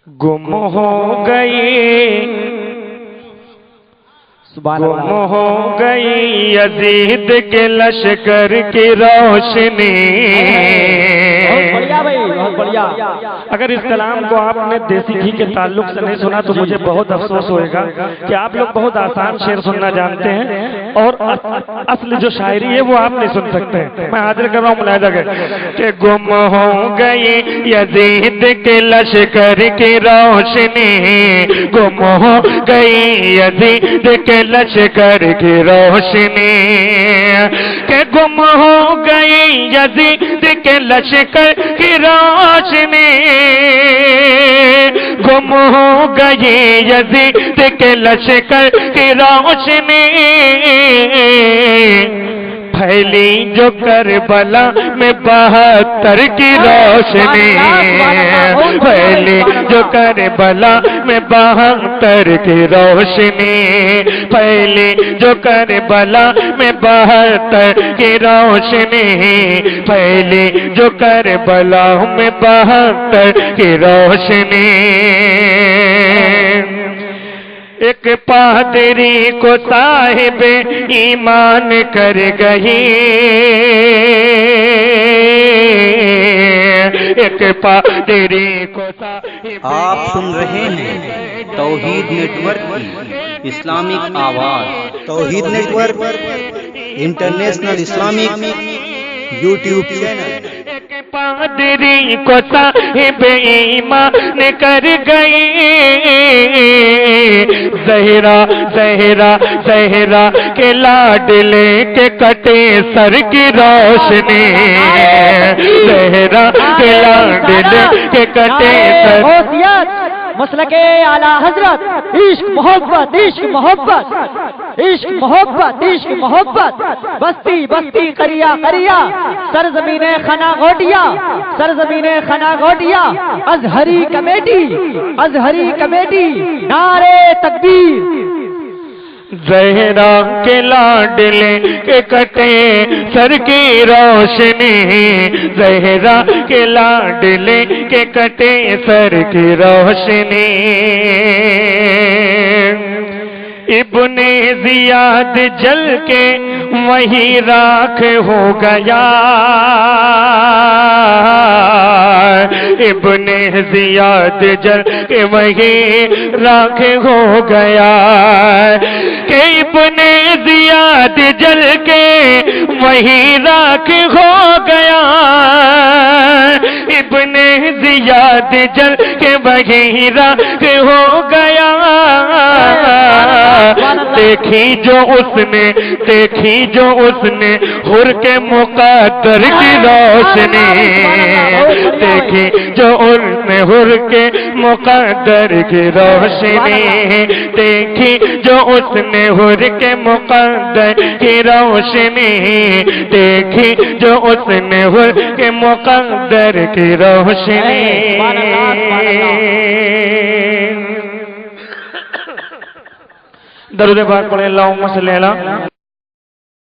गुम हो गई, गुम हो गई यजीद के लश्कर की रोशनी। बहुत बढ़िया भाई, बहुत बढ़िया। अगर इस कलाम को आपने देसी घी के ताल्लुक से नहीं सुना तो मुझे बहुत अफसोस होएगा कि आप लोग बहुत आसान शेर सुनना जानते हैं और असली जो शायरी है वो आप नहीं सुन सकते। मैं हाजिर कर रहा हूँ मुलाहिदा कि गुम हो गई यजीद के लश्कर की रोशनी, गुम हो गई यजीद के लश्कर की रोशनी, के गुम हो गई यजीद के लश्कर की रोशनी, गुम हो गई यजीद के लश्कर की रोशनी, फैली जो करबला में 72 की रोशनी, फैली जो करबला में 72 की रोशनी, फैली जो करबला में 72 की रोशनी, फैली जो करबला में 72 की रोशनी। एक पादरी को साहिब ईमान कर गई, एक पादरी को साहिब। आप सुन रहे हैं तौहीद नेटवर्क की इस्लामिक आवाज। Tauheed network international Islamic YouTube channel. पादरी को साहिब ईमान कर गई, ज़हरा ज़हरा ज़हरा के लाडले के कटे सर की रोशनी, ज़हरा के लाडले के कटे सर। मसलके आला हजरत, इश्क मोहब्बत, इश्क मोहब्बत, इश्क मोहब्बत, इश्क मोहब्बत, बस्ती बस्ती करिया करिया, सरजमीने खना गोटिया, सरजमीने खना गोटिया, अजहरी कमेटी, अजहरी कमेटी, नारे तकबीर। ज़हरा के लाडले के कटे सर की रोशनी, ज़हरा के लाडले के कटे सर की रोशनी, इब्ने ज़ियाद जल के वही राख हो गया, इब्ने ज़ियाद जल के वही राख हो गया, कि इब्ने ज़ियाद जल के वही राख हो गया, इब्ने ज़ियाद जल के वही राख हो गया। देखी जो उसने, देखी जो उसने हुर के मुक़द्दर की रोशनी, देखी जो उसने हुर के मुक़द्दर की रोशनी, देखी जो उसने हुर के मुक़द्दर की रोशनी, देखी जो उसने हुर के मुक़द्दर की रोशनी। दरूद पाक पढ़े अल्लाहुम्मा सल्ली अला